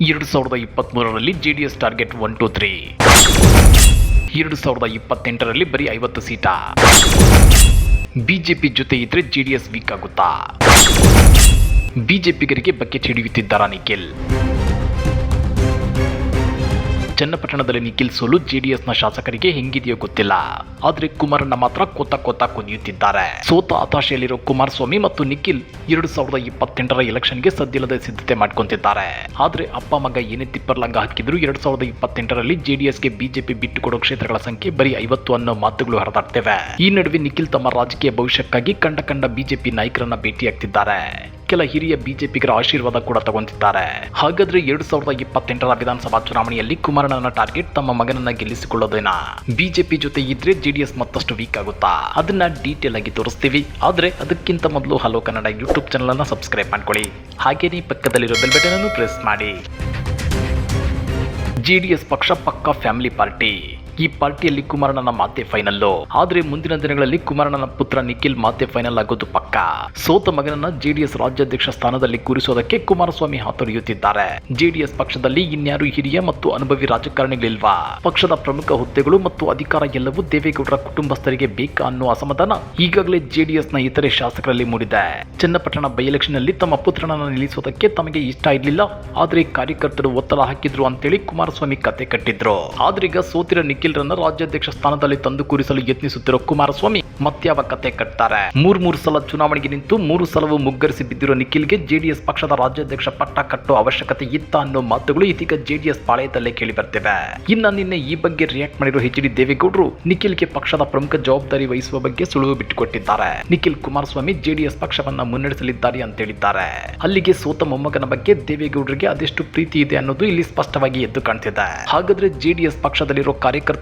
2023ರಲ್ಲಿ JDS target 1 2 3. 2028ರಲ್ಲಿ ಬರೀ 50 seat. BJP ಜೊತೆ ಇದ್ರೆ ಜೆಡಿಎಸ್ ವೀಕ್ ಆಗುತ್ತಾ? ಬಿಜೆಪಿಗರಿಗೆ ಬಕೆಟ್ ಹಿಡಿಯುತ್ತಿದ್ದಾರಾ ನಿಖಿಲ್? ಚನ್ನಪಟ್ಟಣದಲ್ಲಿ ನಿಖಿಲ್ ಸೋಲು ಜೆಡಿಎಸ್ನ ಶಾಸಕರಿಗೆ ಹೆಂಗಿದೆಯೋ ಗೊತ್ತಿಲ್ಲ. ಆದ್ರೆ ಕುಮಾರಣ್ಣ ಮಾತ್ರ ಕೊತ್ತ ಕುಣಿಯುತ್ತಿದ್ದಾರೆ. ಸೋತ ಹತಾಶೆಯಲ್ಲಿರೋ ಕುಮಾರಸ್ವಾಮಿ ಮತ್ತು ನಿಖಿಲ್ 2028ರ ಎಲೆಕ್ಷನ್ಗೆ ಸದ್ದಿಲ್ಲದೆ ಸಿದ್ಧತೆ ಮಾಡ್ಕೊಂತಿದ್ದಾರೆ. ಆದ್ರೆ ಅಪ್ಪ ಮಗ ಏನೇ ತಿಪ್ಪರ್ಲಂಗ ಹಾಕಿದ್ರು 2028ರಲ್ಲಿ ಜೆಡಿಎಸ್ಗೆ ಬಿಜೆಪಿ ಬಿಟ್ಟುಕೊಡೋ ಕ್ಷೇತ್ರಗಳ ಸಂಖ್ಯೆ ಬರೀ 50 ಅನ್ನೋ ಮಾತುಗಳು ಹರಿದಾಡ್ತಿವೆ. ಈ ನಡುವೆ ನಿಖಿಲ್ ತಮ್ಮ ರಾಜಕೀಯ ಭವಿಷ್ಯಕ್ಕಾಗಿ ಕಂಡ ಬಿಜೆಪಿ ನಾಯಕರನ್ನ ಭೇಟಿಯಾಗ್ತಿದ್ದಾರೆ. ಕೆಲ ಹಿರಿಯ ಬಿಜೆಪಿಗರ ಆಶೀರ್ವಾದ ಕೂಡ ತಗೊಂತಿದ್ದಾರೆ. ಹಾಗಾದ್ರೆ 2028ರ ವಿಧಾನಸಭಾ ಚುನಾವಣೆಯಲ್ಲಿ ಕುಮಾರಣ್ಣನ ಟಾರ್ಗೆಟ್ ತಮ್ಮ ಮಗನನ್ನ ಗೆಲ್ಲಿಸಿಕೊಳ್ಳೋದೇನಾ? ಬಿಜೆಪಿ ಜೊತೆ ಇದ್ರೆ ಜೆಡಿಎಸ್ ಮತ್ತಷ್ಟು ವೀಕ್ ಆಗುತ್ತಾ? ಅದನ್ನ ಡೀಟೇಲ್ ಆಗಿ ತೋರಿಸ್ತೀವಿ. ಆದ್ರೆ ಅದಕ್ಕಿಂತ ಮೊದಲು ಹಲೋ ಕನ್ನಡ ಯೂಟ್ಯೂಬ್ ಚಾನಲ್ ಅನ್ನ ಸಬ್ಸ್ಕ್ರೈಬ್ ಮಾಡ್ಕೊಳ್ಳಿ. ಹಾಗೇನೇ ಪಕ್ಕದಲ್ಲಿರೋ ಬೆಲ್ ಬಟನ್ ಅನ್ನು ಪ್ರೆಸ್ ಮಾಡಿ. ಜೆಡಿಎಸ್ ಪಕ್ಷ ಪಕ್ಕಾ ಫ್ಯಾಮಿಲಿ ಪಾರ್ಟಿ. ಈ ಪಾರ್ಟಿಯಲ್ಲಿ ಕುಮಾರಣ್ಣನ ಮಾತೆ ಫೈನಲ್ಲು. ಆದ್ರೆ ಮುಂದಿನ ದಿನಗಳಲ್ಲಿ ಕುಮಾರಣ್ಣನ ಪುತ್ರ ನಿಖಿಲ್ ಮಾತೆ ಫೈನಲ್ ಆಗೋದು ಪಕ್ಕ. ಸೋತ ಮಗನನ್ನ ಜೆಡಿಎಸ್ ರಾಜ್ಯಾಧ್ಯಕ್ಷ ಸ್ಥಾನದಲ್ಲಿ ಕೂರಿಸೋದಕ್ಕೆ ಕುಮಾರಸ್ವಾಮಿ ಹಾತೊರೆಯುತ್ತಿದ್ದಾರೆ. ಜೆಡಿಎಸ್ ಪಕ್ಷದಲ್ಲಿ ಇನ್ಯಾರು ಹಿರಿಯ ಮತ್ತು ಅನುಭವಿ ರಾಜಕಾರಣಿಗಳಿಲ್ವಾ? ಪಕ್ಷದ ಪ್ರಮುಖ ಹುದ್ದೆಗಳು ಮತ್ತು ಅಧಿಕಾರ ಎಲ್ಲವೂ ದೇವೇಗೌಡರ ಕುಟುಂಬಸ್ಥರಿಗೆ ಬೇಕಾ ಅನ್ನೋ ಅಸಮಾಧಾನ ಈಗಾಗಲೇ ಜೆಡಿಎಸ್ನ ಇತರೆ ಶಾಸಕರಲ್ಲಿ ಮೂಡಿದೆ. ಚನ್ನಪಟ್ಟಣ ಬೈ ಎಲೆಕ್ಷನ್ ನಲ್ಲಿ ತಮ್ಮ ಪುತ್ರನನ್ನ ನಿಲ್ಲಿಸೋದಕ್ಕೆ ತಮಗೆ ಇಷ್ಟ ಇರಲಿಲ್ಲ. ಆದ್ರೆ ಕಾರ್ಯಕರ್ತರು ಒತ್ತಡ ಹಾಕಿದ್ರು ಅಂತೇಳಿ ಕುಮಾರಸ್ವಾಮಿ ಕತೆ ಕಟ್ಟಿದ್ರು. ಆದ್ರೀಗ ಸೋತಿರ ನಿಖಿಲ್ ರಾಜ್ಯಾಧ್ಯಕ್ಷ ಸ್ಥಾನದಲ್ಲಿ ತಂದು ಕೂರಿಸಲು ಯತ್ನಿಸುತ್ತಿರೋ ಕುಮಾರಸ್ವಾಮಿ ಮತ್ಯಾವ ಕತೆ ಕಟ್ತಾರೆ? ಮೂರು ಸಲ ಚುನಾವಣೆಗೆ ನಿಂತು 3 ಸಲವೂ ಮುಗ್ಗರಿಸಿ ಬಿದ್ದಿರೋ ನಿಖಿಲ್ಗೆ ಜೆಡಿಎಸ್ ಪಕ್ಷದ ರಾಜ್ಯಾಧ್ಯಕ್ಷ ಪಟ್ಟ ಕಟ್ಟೋ ಅವಶ್ಯಕತೆ ಇತ್ತ ಅನ್ನೋ ಮಾತುಗಳು ಇದೀಗ ಜೆಡಿಎಸ್ ಪಾಳೆಯದಲ್ಲೇ ಕೇಳಿ ಬರ್ತಿವೆ. ನಿನ್ನೆ ಈ ಬಗ್ಗೆ ರಿಯಾಕ್ಟ್ ಮಾಡಿರೋ ಎಚ್.ಡಿ. ದೇವೇಗೌಡರು ನಿಖಿಲ್ಗೆ ಪಕ್ಷದ ಪ್ರಮುಖ ಜವಾಬ್ದಾರಿ ವಹಿಸುವ ಬಗ್ಗೆ ಸುಳುವು ಬಿಟ್ಟುಕೊಟ್ಟಿದ್ದಾರೆ. ನಿಖಿಲ್ ಕುಮಾರಸ್ವಾಮಿ ಜೆಡಿಎಸ್ ಪಕ್ಷವನ್ನ ಮುನ್ನಡೆಸಲಿದ್ದಾರೆ ಅಂತ ಹೇಳಿದ್ದಾರೆ. ಅಲ್ಲಿಗೆ ಸೋತ ಮೊಮ್ಮಗನ ಬಗ್ಗೆ ದೇವೇಗೌಡರಿಗೆ ಅದೆಷ್ಟು ಪ್ರೀತಿ ಇದೆ ಅನ್ನೋದು ಇಲ್ಲಿ ಸ್ಪಷ್ಟವಾಗಿ ಎದ್ದು ಕಾಣ್ತಿದೆ. ಹಾಗಾದ್ರೆ ಜೆಡಿಎಸ್ ಪಕ್ಷದಲ್ಲಿರೋ ಕಾರ್ಯಕರ್ತರು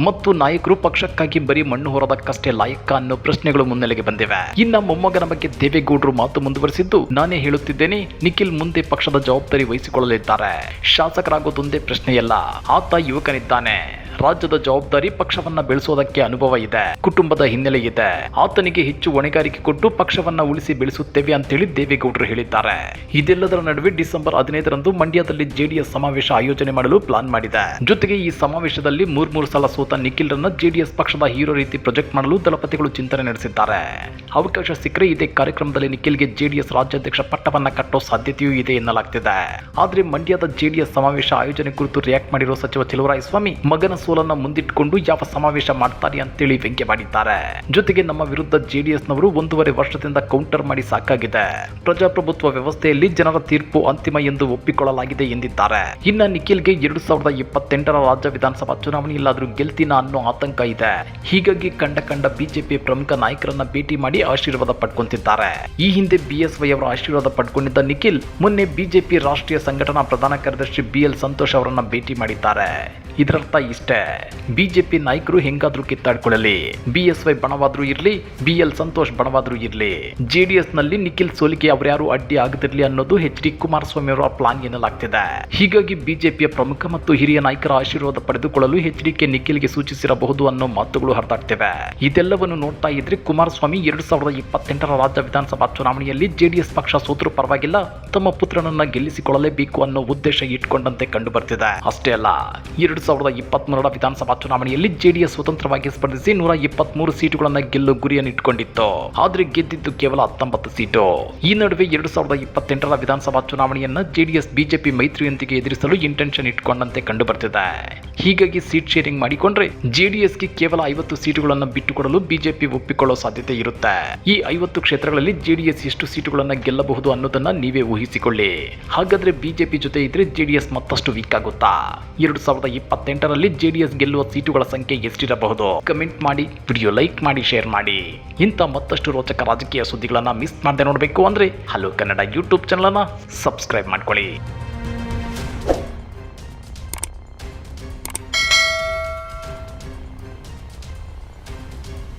ಮತ್ತು ನಾಯಕರು ಪಕ್ಷಕ್ಕಾಗಿ ಬರೀ ಮಣ್ಣು ಹೊರದಕ್ಕಷ್ಟೇ ಲಾಯಕ ಅನ್ನೋ ಪ್ರಶ್ನೆಗಳು ಮುನ್ನೆಲೆಗೆ ಬಂದಿವೆ. ಇನ್ನ ಮೊಮ್ಮಗನ ಬಗ್ಗೆ ದೇವೇಗೌಡರು ಮಾತು ಮುಂದುವರೆಸಿದ್ದು, ನಾನೇ ಹೇಳುತ್ತಿದ್ದೇನೆ, ನಿಖಿಲ್ ಮುಂದೆ ಪಕ್ಷದ ಜವಾಬ್ದಾರಿ ವಹಿಸಿಕೊಳ್ಳಲಿದ್ದಾರೆ. ಶಾಸಕರಾಗೋದೊಂದೇ ಪ್ರಶ್ನೆಯಲ್ಲ, ಆತ ಯುವಕನಿದ್ದಾನೆ. ರಾಜ್ಯದ ಜವಾಬ್ದಾರಿ ಪಕ್ಷವನ್ನ ಬೆಳೆಸೋದಕ್ಕೆ ಅನುಭವ ಇದೆ, ಕುಟುಂಬದ ಹಿನ್ನೆಲೆ ಇದೆ. ಆತನಿಗೆ ಹೆಚ್ಚು ಹೊಣೆಗಾರಿಕೆ ಕೊಟ್ಟು ಪಕ್ಷವನ್ನ ಉಳಿಸಿ ಬೆಳೆಸುತ್ತೇವೆ ಅಂತೇಳಿ ದೇವೇಗೌಡರು ಹೇಳಿದ್ದಾರೆ. ಇದೆಲ್ಲದರ ನಡುವೆ ಡಿಸೆಂಬರ್ 15ರಂದು ಮಂಡ್ಯದಲ್ಲಿ ಜೆಡಿಎಸ್ ಸಮಾವೇಶ ಆಯೋಜನೆ ಮಾಡಲು ಪ್ಲಾನ್ ಮಾಡಿದೆ. ಜೊತೆಗೆ ಈ ಸಮಾವೇಶದಲ್ಲಿ 3 ಸಲ ಸೋತ ನಿಖಿಲ್ ರನ್ನ ಜೆಡಿಎಸ್ ಪಕ್ಷದ ಹೀರೋ ರೀತಿ ಪ್ರೊಜೆಕ್ಟ್ ಮಾಡಲು ದಳಪತಿಗಳು ಚಿಂತನೆ ನಡೆಸಿದ್ದಾರೆ. ಅವಕಾಶ ಸಿಕ್ಕರೆ ಇದೇ ಕಾರ್ಯಕ್ರಮದಲ್ಲಿ ನಿಖಿಲ್ಗೆ ಜೆಡಿಎಸ್ ರಾಜ್ಯಾಧ್ಯಕ್ಷ ಪಟ್ಟವನ್ನ ಕಟ್ಟೋ ಸಾಧ್ಯತೆಯೂ ಇದೆ ಎನ್ನಲಾಗ್ತಿದೆ. ಆದ್ರೆ ಮಂಡ್ಯದ ಜೆಡಿಎಸ್ ಸಮಾವೇಶ ಆಯೋಜನೆ ಕುರಿತು ರಿಯಾಕ್ಟ್ ಮಾಡಿರೋ ಸಚಿವ ಚಲುವರಾಯಸ್ವಾಮಿ ಮಗನ ಸೋಲನ್ನ ಮುಂದಿಟ್ಟುಕೊಂಡು ಯಾವ ಸಮಾವೇಶ ಮಾಡ್ತಾರೆ ಅಂತೇಳಿ ವ್ಯಂಗ್ಯ ಮಾಡಿದ್ದಾರೆ. ಜೊತೆಗೆ ನಮ್ಮ ವಿರುದ್ಧ ಜೆಡಿಎಸ್ನವರು 1.5 ವರ್ಷದಿಂದ ಕೌಂಟರ್ ಮಾಡಿ ಸಾಕಾಗಿದೆ. ಪ್ರಜಾಪ್ರಭುತ್ವ ವ್ಯವಸ್ಥೆಯಲ್ಲಿ ಜನರ ತೀರ್ಪು ಅಂತಿಮ ಎಂದು ಒಪ್ಪಿಕೊಳ್ಳಲಾಗಿದೆ ಎಂದಿದ್ದಾರೆ. ಇನ್ನ ನಿಖಿಲ್ಗೆ 2028ರ ರಾಜ್ಯ ವಿಧಾನಸಭಾ ಚುನಾವಣೆಯಲ್ಲಾದ್ರೂ ಗೆಲ್ತಿನ ಅನ್ನೋ ಆತಂಕ ಇದೆ. ಹೀಗಾಗಿ ಕಂಡ ಬಿಜೆಪಿ ಪ್ರಮುಖ ನಾಯಕರನ್ನ ಭೇಟಿ ಮಾಡಿ ಆಶೀರ್ವಾದ ಪಡ್ಕೊಂತಿದ್ದಾರೆ. ಈ ಹಿಂದೆ ಬಿಎಸ್ವೈ ಅವರ ಆಶೀರ್ವಾದ ಪಡ್ಕೊಂಡಿದ್ದ ನಿಖಿಲ್ ಮೊನ್ನೆ ಬಿಜೆಪಿ ರಾಷ್ಟ್ರೀಯ ಸಂಘಟನಾ ಪ್ರಧಾನ ಕಾರ್ಯದರ್ಶಿ BL ಸಂತೋಷ್ ಅವರನ್ನ ಭೇಟಿ ಮಾಡಿದ್ದಾರೆ. ಇದರರ್ಥ ಇಷ್ಟೇ, ಬಿಜೆಪಿ ನಾಯಕರು ಹೆಂಗಾದ್ರೂ ಕಿತ್ತಾಡ್ಕೊಳ್ಳಲಿ, ಬಿಎಸ್ವೈ ಬಣವಾದ್ರೂ ಇರ್ಲಿ, BL ಸಂತೋಷ್ ಬಣವಾದ್ರೂ ಇರ್ಲಿ, ಜೆಡಿಎಸ್ ನಲ್ಲಿ ನಿಖಿಲ್ ಸೋಲಿಗೆ ಅವರ್ಯಾರು ಅಡ್ಡಿ ಆಗದಿರಲಿ ಅನ್ನೋದು ಎಚ್.ಡಿ. ಕುಮಾರಸ್ವಾಮಿ ಅವರ ಪ್ಲಾನ್ ಎನ್ನಲಾಗ್ತಿದೆ. ಹೀಗಾಗಿ ಬಿಜೆಪಿಯ ಪ್ರಮುಖ ಮತ್ತು ಹಿರಿಯ ನಾಯಕರ ಆಶೀರ್ವಾದ ಪಡೆದುಕೊಳ್ಳಲು ಎಚ್.ಡಿ.ಕೆ ನಿಖಿಲ್ಗೆ ಸೂಚಿಸಿರಬಹುದು ಅನ್ನೋ ಮಾತುಗಳು ಹರಿದಾಡ್ತಿವೆ. ಇದೆಲ್ಲವನ್ನು ನೋಡ್ತಾ ಇದ್ರೆ ಕುಮಾರಸ್ವಾಮಿ 2028ರ ರಾಜ್ಯ ವಿಧಾನಸಭಾ ಚುನಾವಣೆಯಲ್ಲಿ ಜೆಡಿಎಸ್ ಪಕ್ಷ ಸೋತರೂ ಪರವಾಗಿಲ್ಲ, ತಮ್ಮ ಪುತ್ರನನ್ನ ಗೆಲ್ಲಿಸಿಕೊಳ್ಳಲೇಬೇಕು ಅನ್ನೋ ಉದ್ದೇಶ ಇಟ್ಕೊಂಡಂತೆ ಕಂಡು ಬರ್ತಿದೆ. ಅಷ್ಟೇ ಅಲ್ಲ, 2023ರ ವಿಧಾನಸಭಾ ಚುನಾವಣೆಯಲ್ಲಿ ಜೆಡಿಎಸ್ ಸ್ವತಂತ್ರವಾಗಿ ಸ್ಪರ್ಧಿಸಿ 123 ಸೀಟುಗಳನ್ನು ಗೆಲ್ಲೋ ಗುರಿಯನ್ನು ಇಟ್ಟುಕೊಂಡಿತ್ತು. ಆದ್ರೆ ಗೆದ್ದಿದ್ದು ಕೇವಲ 19 ಸೀಟು. ಈ ನಡುವೆ 2028ರ ವಿಧಾನಸಭಾ ಚುನಾವಣೆಯನ್ನ ಜೆಡಿಎಸ್ ಬಿಜೆಪಿ ಮೈತ್ರಿಯೊಂದಿಗೆ ಎದುರಿಸಲು ಇಂಟೆನ್ಷನ್ ಇಟ್ಕೊಂಡಂತೆ ಕಂಡು ಬರ್ತಿದೆ. ಹೀಗಾಗಿ ಸೀಟ್ ಶೇರಿಂಗ್ ಮಾಡಿಕೊಂಡ್ರೆ ಜೆಡಿಎಸ್ಗೆ ಕೇವಲ 50 ಸೀಟುಗಳನ್ನು ಬಿಟ್ಟುಕೊಡಲು ಬಿಜೆಪಿ ಒಪ್ಪಿಕೊಳ್ಳೋ ಸಾಧ್ಯತೆ ಇರುತ್ತೆ. ಈ 50 ಕ್ಷೇತ್ರಗಳಲ್ಲಿ ಜೆಡಿಎಸ್ ಎಷ್ಟು ಸೀಟುಗಳನ್ನು ಗೆಲ್ಲಬಹುದು ಅನ್ನೋದನ್ನ ನೀವೇ ಊಹಿಸಿಕೊಳ್ಳಿ. ಹಾಗಾದ್ರೆ ಬಿಜೆಪಿ ಜೊತೆ ಇದ್ರೆ ಜೆಡಿಎಸ್ ಮತ್ತಷ್ಟು ವೀಕ್ ಆಗುತ್ತಾ? 2028ರಲ್ಲಿ ಜೆಡಿಎಸ್ ಗೆಲ್ಲುವ ಸೀಟುಗಳ ಸಂಖ್ಯೆ ಎಷ್ಟಿರಬಹುದು? ಕಮೆಂಟ್ ಮಾಡಿ, ವಿಡಿಯೋ ಲೈಕ್ ಮಾಡಿ, ಶೇರ್ ಮಾಡಿ. ಇಂಥ ಮತ್ತಷ್ಟು ರೋಚಕ ರಾಜಕೀಯ ಸುದ್ದಿಗಳನ್ನ ಮಿಸ್ ಮಾಡದೆ ನೋಡಬೇಕು ಅಂದ್ರೆ ಹಲೋ ಕನ್ನಡ ಯೂಟ್ಯೂಬ್ ಚಾನಲ್ ಅನ್ನ ಸಬ್ಸ್ಕ್ರೈಬ್ ಮಾಡ್ಕೊಳ್ಳಿ.